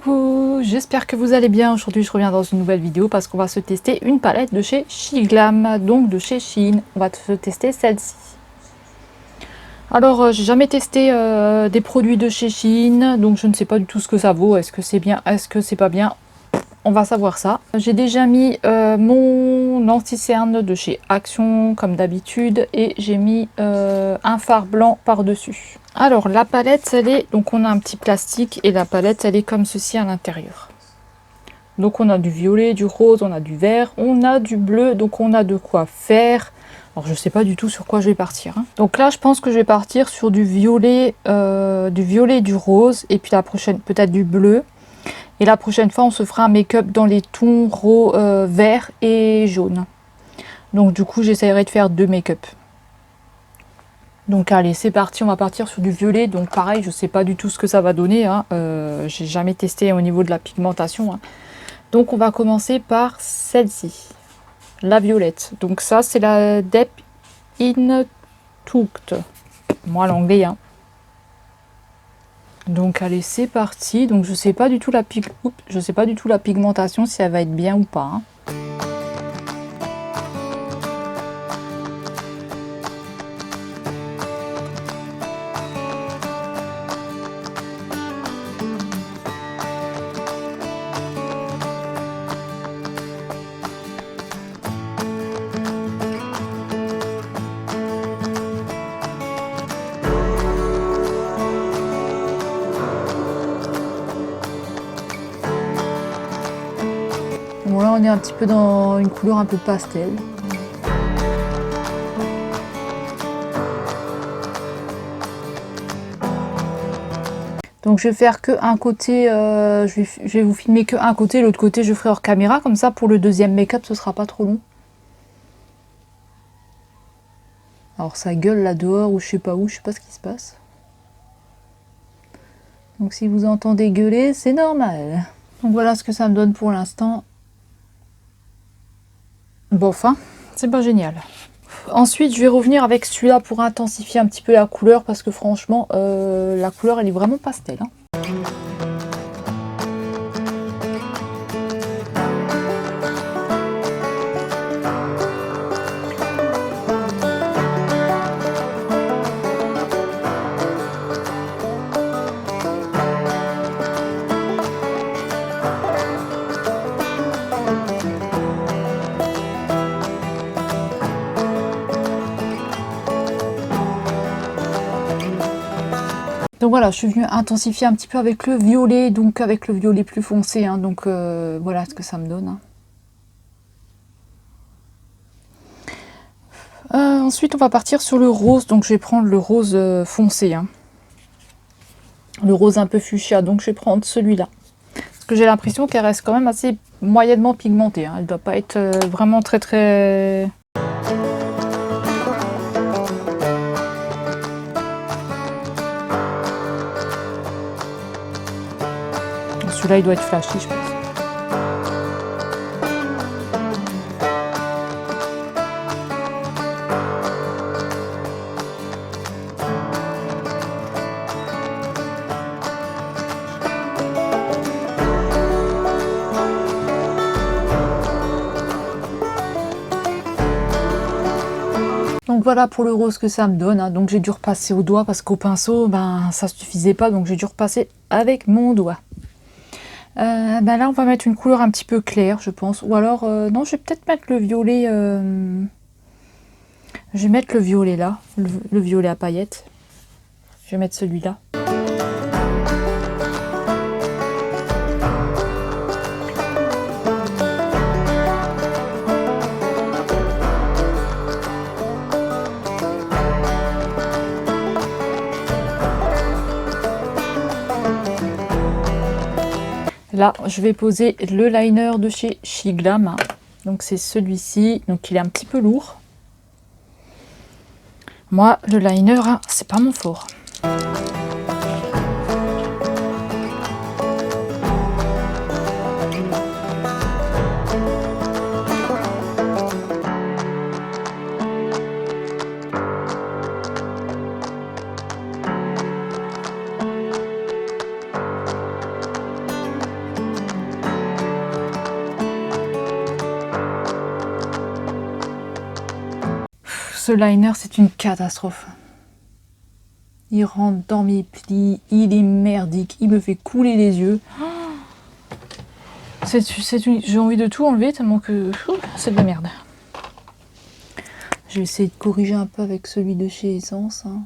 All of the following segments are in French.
Coucou, j'espère que vous allez bien. Aujourd'hui je reviens dans une nouvelle vidéo parce qu'on va se tester une palette de chez Shiglam, donc de chez Shein. On va se tester celle-ci. Alors j'ai jamais testé des produits de chez Shein, donc je ne sais pas du tout ce que ça vaut. Est-ce que c'est bien, est-ce que c'est pas bien? On va savoir ça. J'ai déjà mis mon anti-cerne de chez Action comme d'habitude et j'ai mis un fard blanc par-dessus. Alors la palette elle est, donc on a un petit plastique et la palette elle est comme ceci à l'intérieur. Donc on a du violet, du rose, on a du vert, on a du bleu, donc on a de quoi faire. Alors je sais pas du tout sur quoi je vais partir. Hein. Donc là je pense que je vais partir sur du violet et du rose et puis la prochaine peut-être du bleu. Et la prochaine fois on se fera un make-up dans les tons vert et jaune. Donc du coup j'essaierai de faire deux make-up. Donc allez, c'est parti, on va partir sur du violet. Donc pareil, je sais pas du tout ce que ça va donner. Hein. J'ai jamais testé au niveau de la pigmentation. Hein. Donc on va commencer par celle-ci, la violette. Donc ça, c'est la Dep in Tucht. Moi, l'anglais. Hein. Donc allez, c'est parti. Donc je sais pas du tout la pigmentation, si elle va être bien ou pas. Hein. Bon là on est un petit peu dans une couleur un peu pastel. Donc je vais faire que un côté, je vais vous filmer que un côté, l'autre côté je ferai hors caméra, comme ça pour le deuxième make-up ce sera pas trop long. Alors ça gueule là dehors ou je sais pas où, je sais pas ce qui se passe. Donc si vous entendez gueuler, c'est normal. Donc voilà ce que ça me donne pour l'instant. Bof, hein, c'est pas génial. Ensuite, je vais revenir avec celui-là pour intensifier un petit peu la couleur parce que franchement, la couleur elle est vraiment pastel. Hein. Donc voilà, je suis venue intensifier un petit peu avec le violet, donc avec le violet plus foncé. Hein, donc voilà ce que ça me donne. Hein. Ensuite, on va partir sur le rose. Donc je vais prendre le rose foncé. Hein. Le rose un peu fuchsia. Donc je vais prendre celui-là. Parce que j'ai l'impression qu'elle reste quand même assez moyennement pigmentée. Hein. Elle ne doit pas être vraiment très... Celui-là, il doit être flashy, je pense. Donc voilà pour le rose que ça me donne. Hein. Donc j'ai dû repasser au doigt parce qu'au pinceau, ben ça suffisait pas. Donc j'ai dû repasser avec mon doigt. Ben là on va mettre une couleur un petit peu claire je pense, ou alors non je vais peut-être mettre le violet, je vais mettre le violet là, le violet à paillettes, je vais mettre celui-là. Là, je vais poser le liner de chez Shiglam. Donc c'est celui-ci. Donc il est un petit peu lourd. Moi, le liner, hein, c'est pas mon fort. ce liner, c'est une catastrophe. Il rentre dans mes plis, il est merdique, il me fait couler les yeux. J'ai envie de tout enlever tellement que c'est de la merde. Je vais essayer de corriger un peu avec celui de chez Essence. Hein.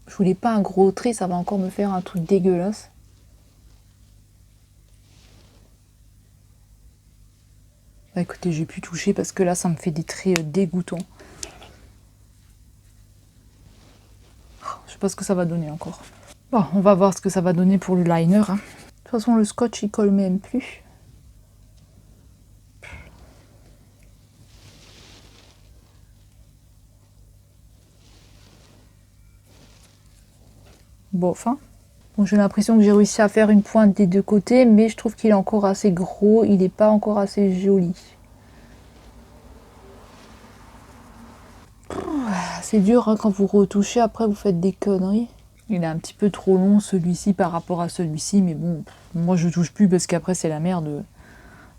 Je voulais pas un gros trait, ça va encore me faire un truc dégueulasse. Bah écoutez, j'ai pu toucher parce que là, ça me fait des traits dégoûtants. Je sais pas ce que ça va donner encore. Bon, on va voir ce que ça va donner pour le liner. Hein. De toute façon, le scotch, il colle même plus. Bof, hein. Bon, j'ai l'impression que j'ai réussi à faire une pointe des deux côtés, mais je trouve qu'il est encore assez gros, il n'est pas encore assez joli. C'est dur hein, quand vous retouchez, après vous faites des conneries. Il est un petit peu trop long celui-ci par rapport à celui-ci, mais bon, moi je touche plus parce qu'après c'est la merde.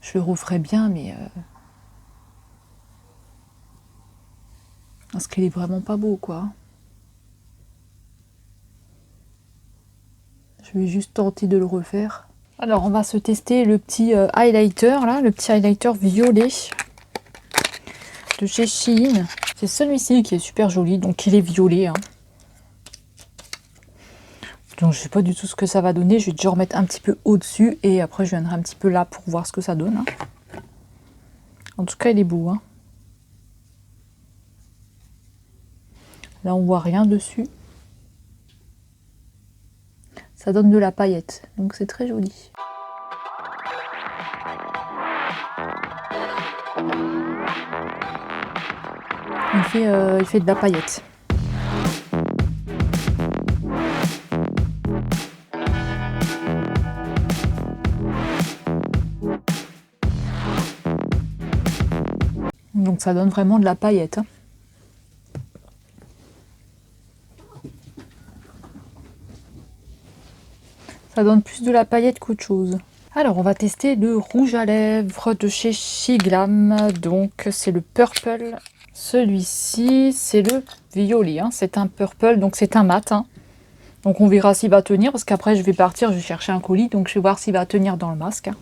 Je le referai bien, mais... Parce qu'il est vraiment pas beau, quoi. Je vais juste tenter de le refaire. Alors on va se tester le petit highlighter, là, le petit highlighter violet de chez Shein. C'est celui-ci qui est super joli, donc il est violet. Hein. Donc je sais pas du tout ce que ça va donner. Je vais déjà remettre un petit peu au-dessus et après je viendrai un petit peu là pour voir ce que ça donne. Hein. En tout cas, il est beau. Hein. Là, on voit rien dessus. Ça donne de la paillette, donc c'est très joli. Il fait de la paillette. Donc ça donne vraiment de la paillette. Hein. Ça donne plus de la paillette qu'autre chose. Alors on va tester le rouge à lèvres de chez Shiglam. Donc c'est le purple. Celui-ci c'est le violet. Hein. C'est un purple, donc c'est un mat. Hein. Donc on verra s'il va tenir parce qu'après je vais partir, je vais chercher un colis. Donc je vais voir s'il va tenir dans le masque. Hein.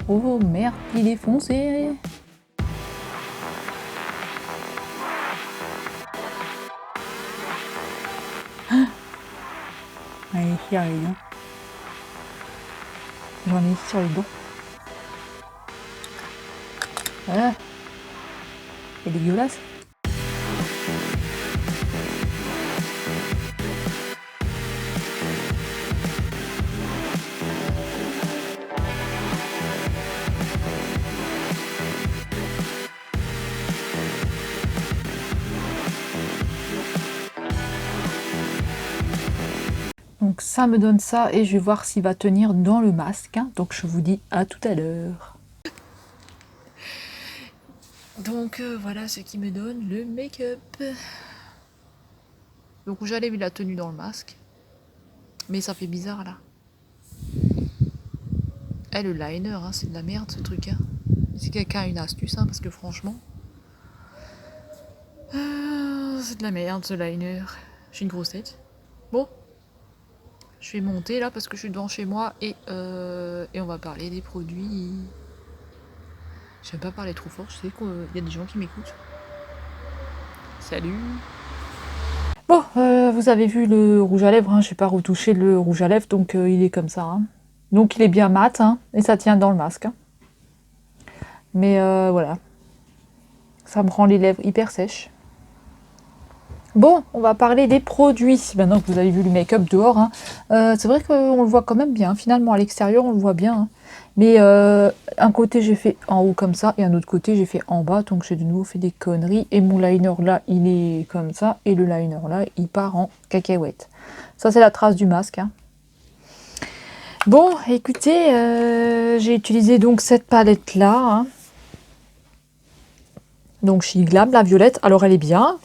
Oh merde, il est foncé. Allez, j'y arrive. Hein. J'en ai sur les dents. Voilà. C'est dégueulasse. Donc ça me donne ça et je vais voir s'il va tenir dans le masque. Hein. Donc je vous dis à tout à l'heure. Donc voilà ce qui me donne le make-up. Donc rouge à lèvres il a tenu dans le masque. Mais ça fait bizarre là. Eh le liner, hein, c'est de la merde ce truc. Hein. Si quelqu'un a une astuce, hein, parce que franchement... c'est de la merde ce liner. J'ai une grosse tête. Bon. Je vais monter là parce que je suis devant chez moi et on va parler des produits. Je vais pas parler trop fort, je sais qu'il y a des gens qui m'écoutent. Salut. Bon, vous avez vu le rouge à lèvres, hein, je n'ai pas retouché le rouge à lèvres, donc il est comme ça. Hein. Donc il est bien mat, hein, et ça tient dans le masque. Hein. Mais voilà, ça me rend les lèvres hyper sèches. Bon, on va parler des produits. Maintenant que vous avez vu le make-up dehors, hein, c'est vrai qu'on le voit quand même bien. Finalement, à l'extérieur, on le voit bien. Hein. Mais un côté, j'ai fait en haut comme ça, et un autre côté, j'ai fait en bas. Donc, j'ai de nouveau fait des conneries. Et mon liner, là, il est comme ça. Et le liner, là, il part en cacahuète. Ça, c'est la trace du masque. Hein. Bon, écoutez, j'ai utilisé donc cette palette-là. Hein. Donc, Shiglam, la violette. Alors, elle est bien.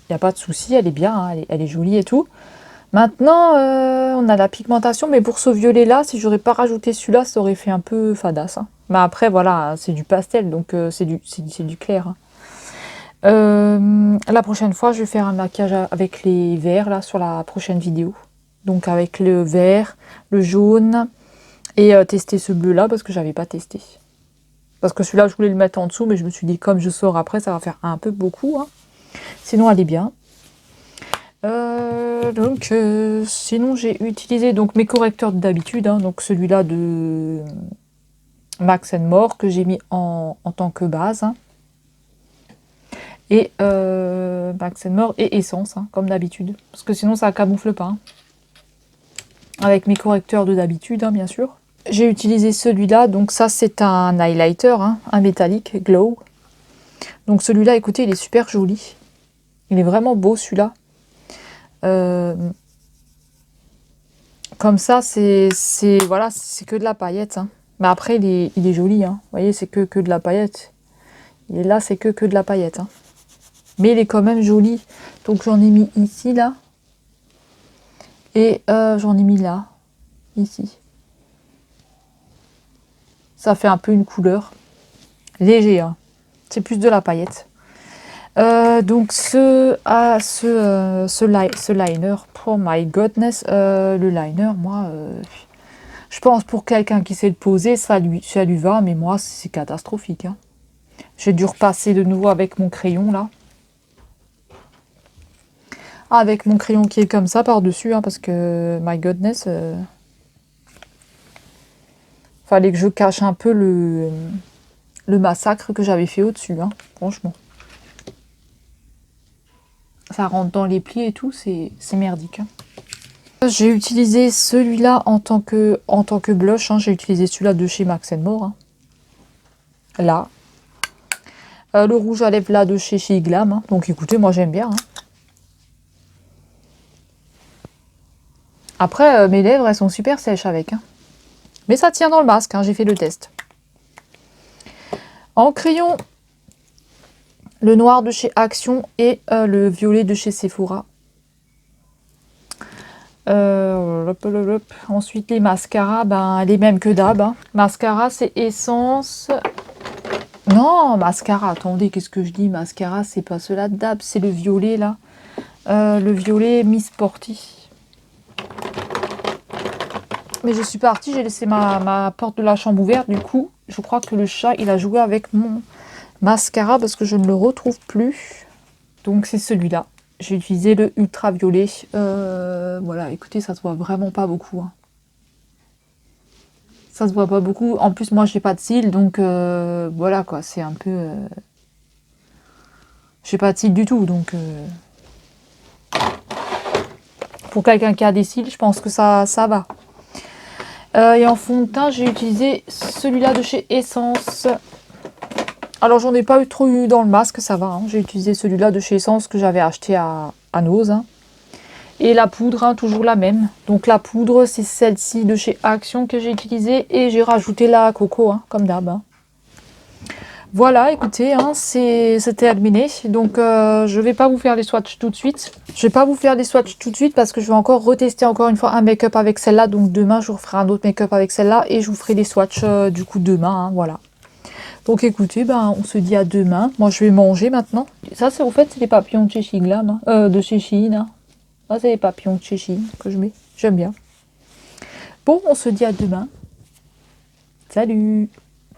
Il n'y a pas de souci, elle est bien, hein, elle est jolie et tout. Maintenant, on a la pigmentation, mais pour ce violet-là, si j'aurais pas rajouté celui-là, ça aurait fait un peu fadasse. Hein. Mais après, voilà, c'est du pastel, donc c'est du clair. Hein. La prochaine fois, je vais faire un maquillage avec les verts, là, sur la prochaine vidéo. Donc avec le vert, le jaune, et tester ce bleu-là, parce que j'avais pas testé. Parce que celui-là, je voulais le mettre en dessous, mais je me suis dit, comme je sors après, ça va faire un peu beaucoup. Hein. Sinon, elle est bien. Sinon j'ai utilisé donc mes correcteurs d'habitude, hein, donc celui-là de Max More que j'ai mis en tant que base, hein, et Max More et Essence, hein, comme d'habitude, parce que sinon ça camoufle pas, hein. Avec mes correcteurs de d'habitude, hein, bien sûr. J'ai utilisé celui-là, donc ça c'est un highlighter, hein, un métallique glow. Donc celui-là, écoutez, il est super joli, il est vraiment beau celui-là. Comme ça, voilà, c'est que de la paillette. Hein. Mais après, il est joli. Hein. Vous voyez, c'est que de la paillette. Et là, c'est que de la paillette. Hein. Mais il est quand même joli. Donc, j'en ai mis ici, là. Et j'en ai mis là. Ici. Ça fait un peu une couleur léger. Hein. C'est plus de la paillette. Donc ce liner, oh my goodness, le liner, moi, je pense pour quelqu'un qui sait le poser, ça lui va, mais moi c'est catastrophique. Hein. J'ai dû repasser de nouveau avec mon crayon là, avec mon crayon qui est comme ça par dessus, hein, parce que my goodness, fallait que je cache un peu le massacre que j'avais fait au-dessus, hein, franchement. Ça rentre dans les plis et tout, c'est merdique. Hein. J'ai utilisé celui-là en tant que blush. Hein. J'ai utilisé celui-là de chez Max More. Hein. Là. Le rouge à lèvres là de chez Glam. Hein. Donc écoutez, moi j'aime bien. Hein. Après, mes lèvres, elles sont super sèches avec. Hein. Mais ça tient dans le masque. Hein. J'ai fait le test. En crayon, le noir de chez Action et le violet de chez Sephora. Ensuite les mascaras, ben, les mêmes que d'hab. Hein. Mascara c'est Essence. Non, mascara, attendez, qu'est-ce que je dis? Mascara, c'est pas cela de d'hab, c'est le violet là. Le violet Miss Sporty. Mais je suis partie, j'ai laissé ma porte de la chambre ouverte. Du coup, je crois que le chat, il a joué avec mon mascara parce que je ne le retrouve plus. Donc c'est celui-là. J'ai utilisé le ultraviolet. Voilà, écoutez, ça se voit vraiment pas beaucoup. Hein. Ça se voit pas beaucoup. En plus, moi, j'ai pas de cils, donc voilà quoi. C'est un peu. J'ai pas de cils du tout, donc. Pour quelqu'un qui a des cils, je pense que ça va. Et en fond de teint, j'ai utilisé celui-là de chez Essence. Alors, j'en ai pas trop eu dans le masque, ça va. Hein. J'ai utilisé celui-là de chez Essence que j'avais acheté à Nose. Hein. Et la poudre, hein, toujours la même. Donc, la poudre, c'est celle-ci de chez Action que j'ai utilisée. Et j'ai rajouté la coco, hein, comme d'hab. Hein. Voilà, écoutez, hein, c'est terminé. Donc, je vais pas vous faire les swatchs tout de suite. Je vais pas vous faire les swatchs tout de suite parce que je vais encore retester encore une fois un make-up avec celle-là. Donc, demain, je vous ferai un autre make-up avec celle-là. Et je vous ferai les swatchs du coup demain. Hein, voilà. Donc écoutez, ben, on se dit à demain. Moi je vais manger maintenant. Ça c'est en fait c'est les papillons de chez Glam, hein. De chez Shein. Hein. Ça c'est les papillons de chez Shein que je mets. J'aime bien. Bon, on se dit à demain. Salut.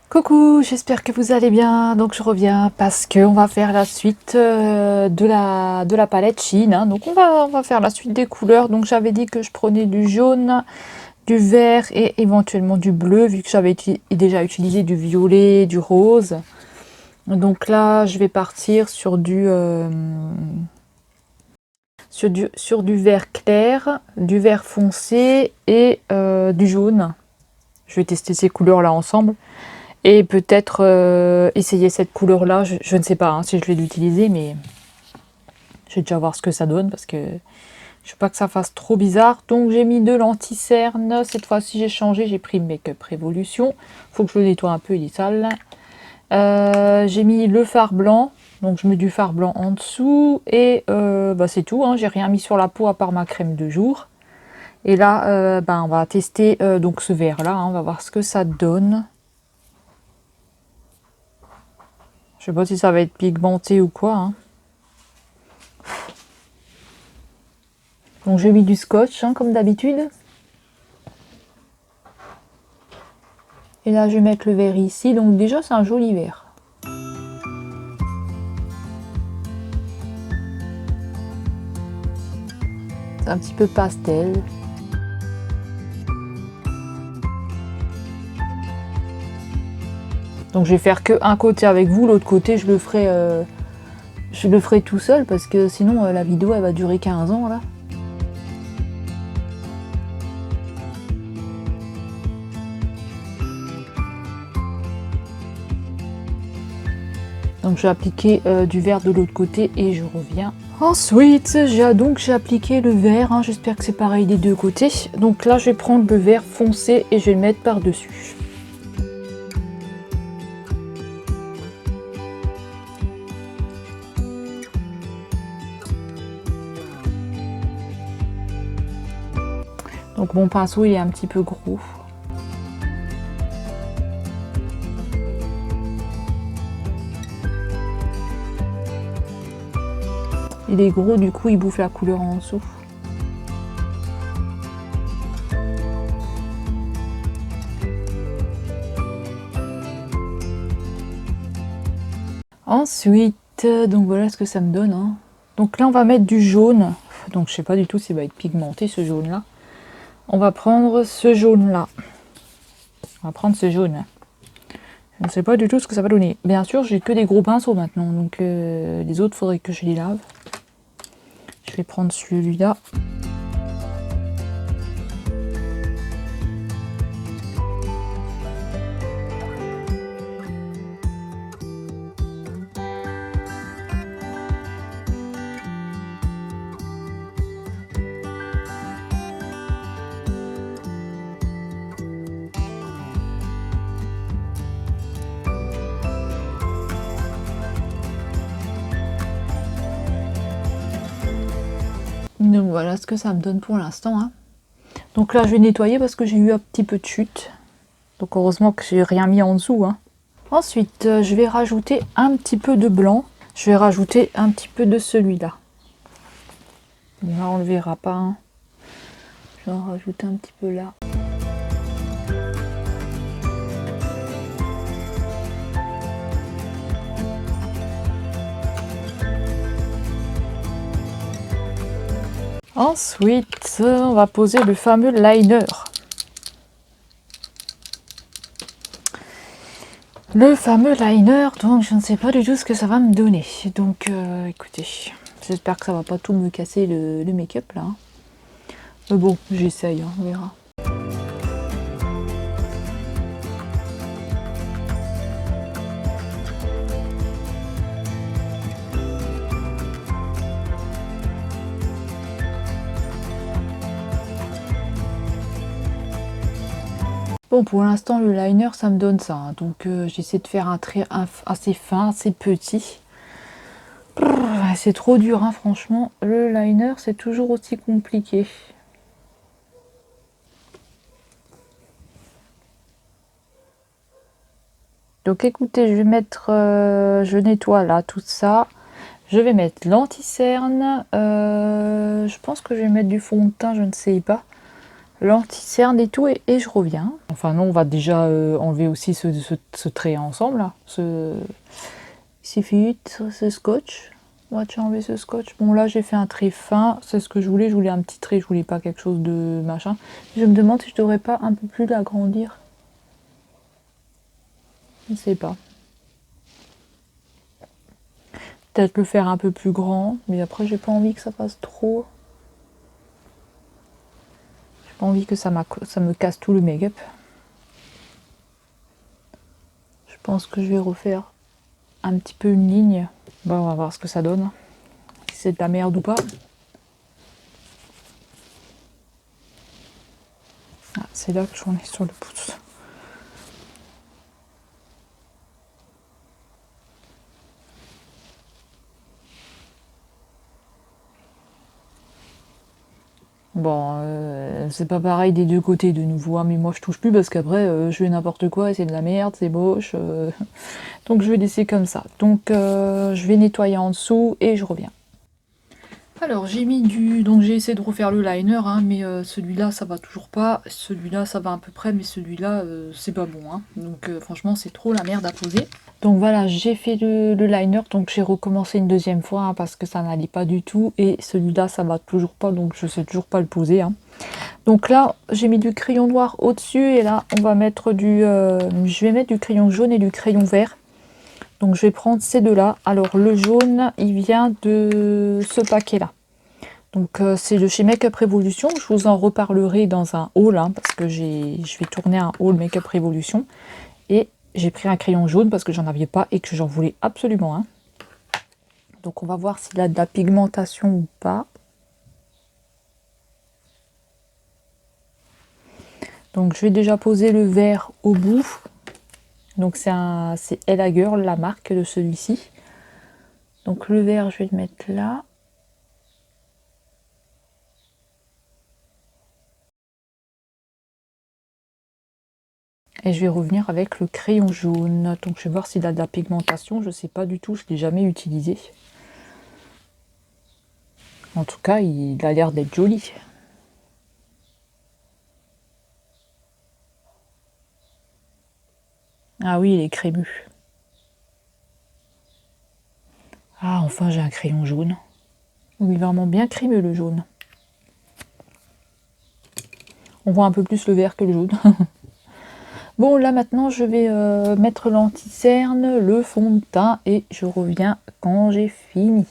Coucou, j'espère que vous allez bien. Donc je reviens parce que on va faire la suite de la palette Shein. Hein. Donc on va faire la suite des couleurs. Donc j'avais dit que je prenais du jaune, du vert et éventuellement du bleu, vu que j'avais déjà utilisé du violet, du rose. Donc là, je vais partir sur du vert clair, du vert foncé et du jaune. Je vais tester ces couleurs-là ensemble. Et peut-être essayer cette couleur-là. Je ne sais pas hein, si je vais l'utiliser, mais je vais déjà voir ce que ça donne parce que je veux pas que ça fasse trop bizarre. Donc j'ai mis de l'anti-cerne. Cette fois-ci j'ai changé, j'ai pris Make-up Révolution. Faut que je le nettoie un peu, il est sale. J'ai mis le fard blanc Donc je mets du fard blanc en dessous et c'est tout, hein. J'ai rien mis sur la peau à part ma crème de jour. Et là, on va tester donc ce vert là, hein. On va voir ce que ça donne. Je sais pas si ça va être pigmenté ou quoi, hein. Donc j'ai mis du scotch, hein, comme d'habitude. Et là je vais mettre le vert ici, donc déjà c'est un joli vert. C'est un petit peu pastel. Donc je vais faire que un côté avec vous, l'autre côté je le ferai tout seul parce que sinon la vidéo elle va durer 15 ans là. Donc je vais appliquer du vert de l'autre côté et je reviens. Ensuite j'ai appliqué le vert, hein. J'espère que c'est pareil des deux côtés. Donc là je vais prendre le vert foncé et je vais le mettre par dessus. Donc mon pinceau il est un petit peu gros. Il est gros, du coup il bouffe la couleur en dessous. Ensuite, donc voilà ce que ça me donne, hein. Donc là on va mettre du jaune. Donc je sais pas du tout s'il va être pigmenté ce jaune là. On va prendre ce jaune là. On va prendre ce jaune. Je ne sais pas du tout ce que ça va donner. Bien sûr j'ai que des gros pinceaux maintenant, donc les autres faudrait que je les lave. Je vais prendre celui-là. Donc voilà ce que ça me donne pour l'instant, hein. Donc là je vais nettoyer parce que j'ai eu un petit peu de chute. Donc heureusement que j'ai rien mis en dessous, hein. Ensuite je vais rajouter un petit peu de blanc. Je vais rajouter un petit peu de celui-là. Là on le verra pas, hein. Je vais en rajouter un petit peu là. Ensuite, on va poser le fameux liner. Le fameux liner, donc je ne sais pas du tout ce que ça va me donner. Donc écoutez, j'espère que ça va pas tout me casser le make-up là. Mais bon, j'essaye, hein, on verra. Bon, pour l'instant, le liner, ça me donne ça, hein. Donc, j'essaie de faire un trait assez fin, assez petit. C'est trop dur, hein, franchement. Le liner, c'est toujours aussi compliqué. Donc, écoutez, je vais mettre... je nettoie là, tout ça. Je vais mettre l'anti-cerne. Je pense que je vais mettre du fond de teint, je ne sais pas. L'anti-cerne et tout, et je reviens. Enfin non, on va déjà enlever aussi ce trait ensemble là. Il suffit de ce scotch. On va déjà enlever ce scotch. Bon là j'ai fait un trait fin, c'est ce que je voulais un petit trait, je voulais pas quelque chose de machin. Je me demande si je devrais pas un peu plus l'agrandir. Je ne sais pas. Peut-être le faire un peu plus grand, mais après j'ai pas envie que ça fasse trop. J'ai pas envie que ça me casse tout le make-up. Je pense que je vais refaire un petit peu une ligne. Bon, on va voir ce que ça donne. Si c'est de la merde ou pas. Ah, c'est là que j'en ai sur le pouce. Bon, c'est pas pareil des deux côtés de nouveau, hein, mais moi je touche plus parce qu'après je fais n'importe quoi et c'est de la merde, c'est moche. Donc je vais laisser comme ça. Donc je vais nettoyer en dessous et je reviens. Alors j'ai mis donc j'ai essayé de refaire le liner, hein, mais celui-là ça va toujours pas, celui-là ça va à peu près, mais celui-là c'est pas bon, hein. Donc franchement c'est trop la merde à poser. Donc voilà, j'ai fait le liner, donc j'ai recommencé une deuxième fois, hein, parce que ça n'allait pas du tout, et celui-là ça va toujours pas, donc je sais toujours pas le poser, hein. Donc là j'ai mis du crayon noir au dessus, et là on va mettre je vais mettre du crayon jaune et du crayon vert. Donc je vais prendre ces deux-là. Alors le jaune, il vient de ce paquet-là. Donc c'est de chez Make Up Revolution. Je vous en reparlerai dans un haul, hein, parce que je vais tourner un haul Make Up Revolution. Et j'ai pris un crayon jaune parce que j'en avais pas et que j'en voulais absolument un. Donc on va voir s'il a de la pigmentation ou pas. Donc je vais déjà poser le vert au bout. Donc c'est Ella Girl, la marque de celui-ci. Donc le vert, je vais le mettre là. Et je vais revenir avec le crayon jaune. Donc je vais voir s'il a de la pigmentation. Je ne sais pas du tout, je ne l'ai jamais utilisé. En tout cas, il a l'air d'être joli. Ah oui, il est crémeux. Ah, enfin j'ai un crayon jaune. Oui, vraiment bien crémeux le jaune. On voit un peu plus le vert que le jaune. Bon, là maintenant je vais mettre l'anti-cerne, le fond de teint et je reviens quand j'ai fini.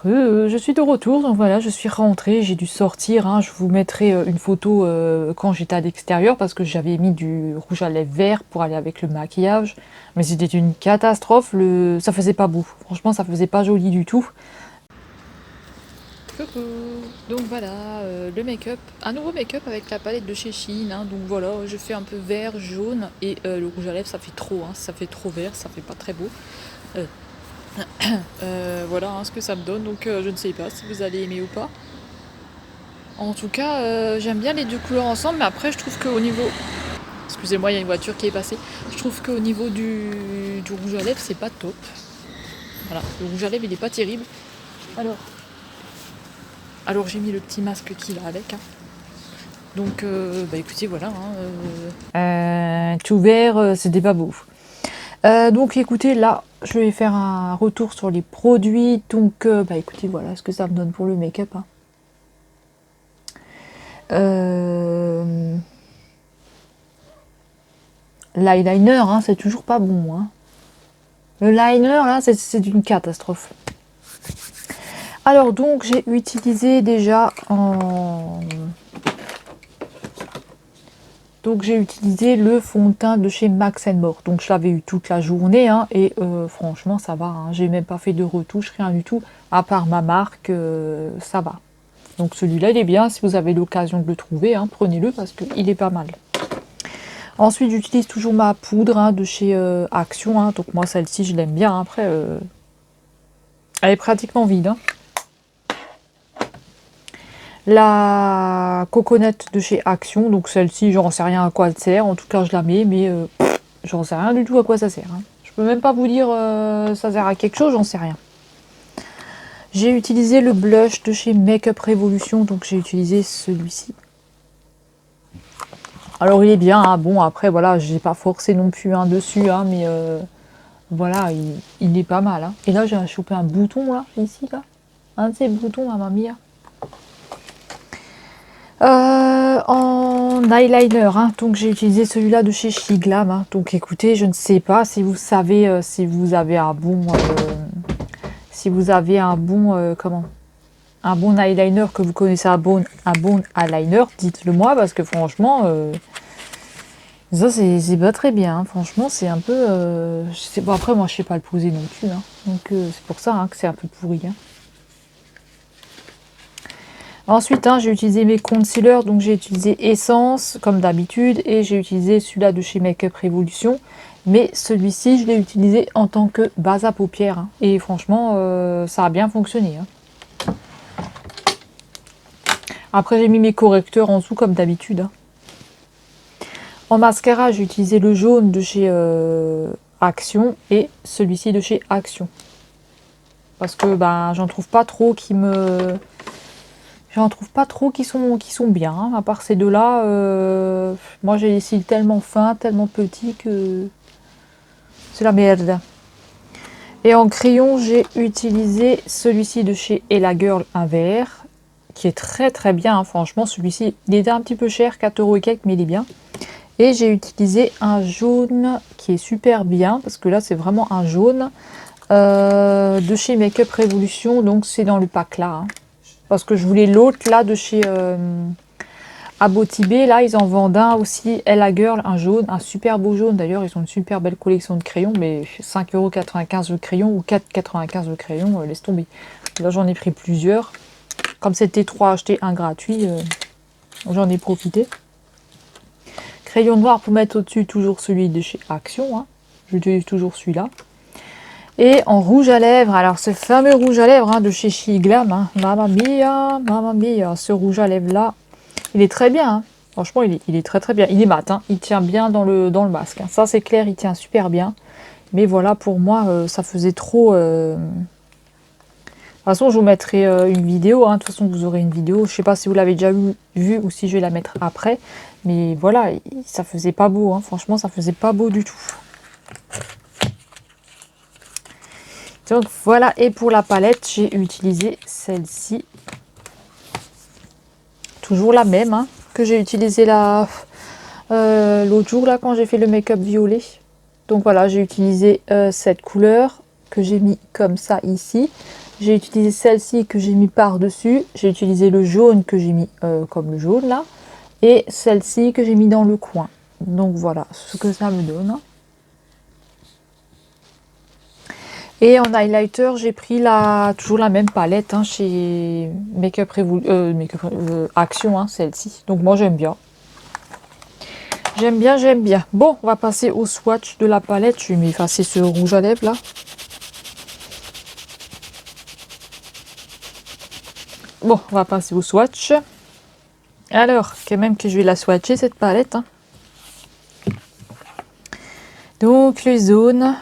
Je suis de retour, donc voilà, je suis rentrée, j'ai dû sortir, hein. Je vous mettrai une photo quand j'étais à l'extérieur parce que j'avais mis du rouge à lèvres vert pour aller avec le maquillage. Mais c'était une catastrophe, ça faisait pas beau, franchement ça faisait pas joli du tout. Coucou. Donc voilà, le make-up, un nouveau make-up avec la palette de chez Shein, hein. Donc voilà, je fais un peu vert, jaune et le rouge à lèvres ça fait trop, hein. Ça fait trop vert, ça fait pas très beau. Voilà, hein, ce que ça me donne, donc je ne sais pas si vous allez aimer ou pas. En tout cas, j'aime bien les deux couleurs ensemble, mais après je trouve qu'au niveau... Excusez-moi, il y a une voiture qui est passée. Je trouve qu'au niveau du rouge à lèvres, c'est pas top. Voilà, le rouge à lèvres il est pas terrible. Alors j'ai mis le petit masque qui va avec, hein. Donc bah écoutez, voilà, hein, tout vert, c'était pas beau. Donc écoutez, là je vais faire un retour sur les produits. Donc bah écoutez, voilà ce que ça me donne pour le make-up, hein. L'eyeliner, hein, c'est toujours pas bon, hein. Le liner là c'est une catastrophe. Alors donc j'ai utilisé déjà Donc j'ai utilisé le fond de teint de chez Max More. Donc je l'avais eu toute la journée, hein, et franchement ça va, hein. J'ai même pas fait de retouche, rien du tout, à part ma marque, ça va. Donc celui-là il est bien, si vous avez l'occasion de le trouver, hein, prenez-le parce qu'il est pas mal. Ensuite j'utilise toujours ma poudre, hein, de chez Action, hein. Donc moi celle-ci je l'aime bien, après elle est pratiquement vide, hein. La coconut de chez Action, donc celle-ci j'en sais rien à quoi elle sert, en tout cas je la mets, mais j'en sais rien du tout à quoi ça sert, hein. Je peux même pas vous dire ça sert à quelque chose, j'en sais rien. J'ai utilisé le blush de chez Make Up Revolution, donc j'ai utilisé celui-ci. Alors il est bien, hein. Bon après voilà, j'ai pas forcé non plus un dessus, hein, mais voilà, il est pas mal, hein. Et là j'ai chopé un bouton là, ici là, un de ces boutons à ma mire. En eyeliner, hein, donc j'ai utilisé celui-là de chez Shiglam, hein. Donc écoutez, je ne sais pas si vous savez, si vous avez un bon un bon eyeliner, que vous connaissez un bon eyeliner, dites-le moi parce que franchement ça c'est pas très bien, hein. Franchement c'est un peu bon, après moi je sais pas le poser non plus, hein. Donc c'est pour ça, hein, que c'est un peu pourri, hein. Ensuite, hein, j'ai utilisé mes concealers, donc j'ai utilisé Essence, comme d'habitude, et j'ai utilisé celui-là de chez Make Up Revolution. Mais celui-ci, je l'ai utilisé en tant que base à paupières, hein. Et franchement, ça a bien fonctionné, hein. Après, j'ai mis mes correcteurs en dessous comme d'habitude. Hein. En mascara, j'ai utilisé le jaune de chez Action et celui-ci de chez Action. Parce que ben, j'en trouve pas trop qui me... J'en trouve pas trop qui sont bien. Hein. À part ces deux-là, moi j'ai des cils tellement fins, tellement petits que c'est la merde. Et en crayon, j'ai utilisé celui-ci de chez Ella Girl, un vert, qui est très très bien. Hein. Franchement, celui-ci, il était un petit peu cher, 4 € et quelques, mais il est bien. Et j'ai utilisé un jaune qui est super bien, parce que là c'est vraiment un jaune de chez Make-up Revolution, donc c'est dans le pack là. Hein. Parce que je voulais l'autre là de chez Abotibé, là ils en vendent un aussi, Ella Girl, un jaune, un super beau jaune d'ailleurs, ils ont une super belle collection de crayons, mais 5,95 € le crayon ou 4,95 € le crayon, laisse tomber. Là j'en ai pris plusieurs, comme c'était 3 achetés, 1 gratuit, j'en ai profité. Crayon noir pour mettre au-dessus, toujours celui de chez Action, hein. J'utilise toujours celui-là. Et en rouge à lèvres, alors ce fameux rouge à lèvres hein, de chez She Glam, hein. Mamma mia, ce rouge à lèvres là, il est très bien, hein. Franchement il est très très bien, il est mat, hein. Il tient bien dans le masque, hein. Ça c'est clair, il tient super bien, mais voilà pour moi ça faisait trop... De toute façon je vous mettrai une vidéo, hein. De toute façon vous aurez une vidéo, je sais pas si vous l'avez déjà vu ou si je vais la mettre après, mais voilà, ça faisait pas beau, hein. Franchement ça faisait pas beau du tout. Donc voilà, et pour la palette, j'ai utilisé celle-ci. Toujours la même, hein, que j'ai utilisé l'autre jour, là, quand j'ai fait le make-up violet. Donc voilà, j'ai utilisé cette couleur que j'ai mis comme ça ici. J'ai utilisé celle-ci que j'ai mis par-dessus. J'ai utilisé le jaune que j'ai mis comme le jaune, là. Et celle-ci que j'ai mis dans le coin. Donc voilà, ce que ça me donne. Et en highlighter, j'ai pris toujours la même palette hein, chez Action, hein, celle-ci. Donc moi j'aime bien. J'aime bien, j'aime bien. Bon, on va passer au swatch de la palette. Je vais m'effacer ce rouge à lèvres là. Bon, on va passer au swatch. Alors, quand même que je vais la swatcher cette palette. Hein. Donc les zones...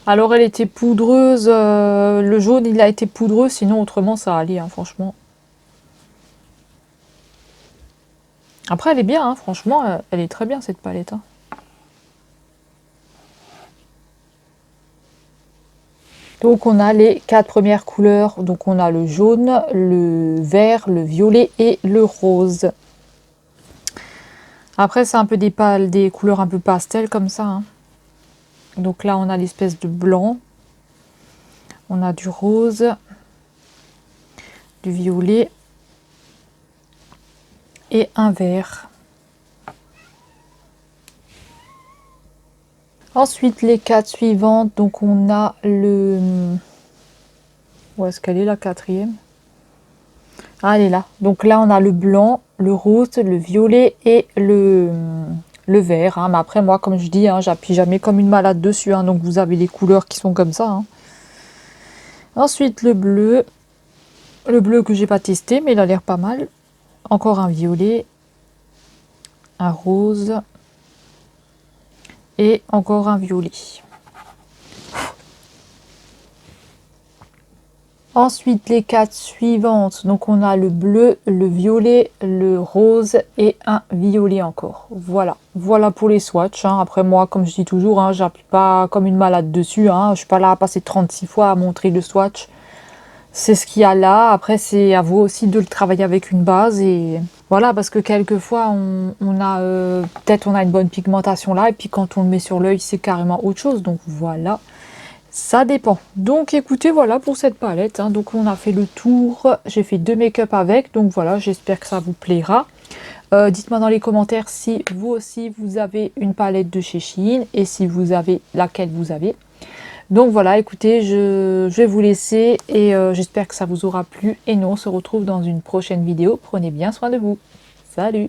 Alors elle était poudreuse, le jaune il a été poudreux, sinon autrement ça allait, hein, franchement. Après elle est bien, hein, franchement, elle est très bien cette palette. Hein. Donc on a les 4 premières couleurs, donc on a le jaune, le vert, le violet et le rose. Après c'est un peu des couleurs un peu pastel comme ça. Hein. Donc là on a l'espèce de blanc, on a du rose, du violet et un vert. Ensuite les 4 suivantes, donc on a le... Où est-ce qu'elle est la quatrième? Ah elle est là. Donc là on a le blanc, le rose, le violet et le vert. Hein. Mais après moi comme je dis, hein, j'appuie jamais comme une malade dessus. Hein, donc vous avez les couleurs qui sont comme ça. Hein. Ensuite le bleu que j'ai pas testé mais il a l'air pas mal. Encore un violet, un rose et encore un violet. Ensuite les 4 suivantes, donc on a le bleu, le violet, le rose et un violet encore. Voilà, voilà pour les swatchs. Hein. Après moi, comme je dis toujours, hein, j'appuie pas comme une malade dessus. Hein. Je suis pas là à passer 36 fois à montrer le swatch. C'est ce qu'il y a là. Après c'est à vous aussi de le travailler avec une base et voilà, parce que quelquefois on a peut-être on a une bonne pigmentation là et puis quand on le met sur l'œil c'est carrément autre chose. Donc voilà. Ça dépend. Donc écoutez, voilà pour cette palette. Hein. Donc on a fait le tour. J'ai fait 2 make-up avec. Donc voilà, j'espère que ça vous plaira. Dites-moi dans les commentaires si vous aussi vous avez une palette de chez Shein et si vous avez laquelle vous avez. Donc voilà, écoutez, je vais vous laisser et j'espère que ça vous aura plu. Et nous on se retrouve dans une prochaine vidéo. Prenez bien soin de vous. Salut!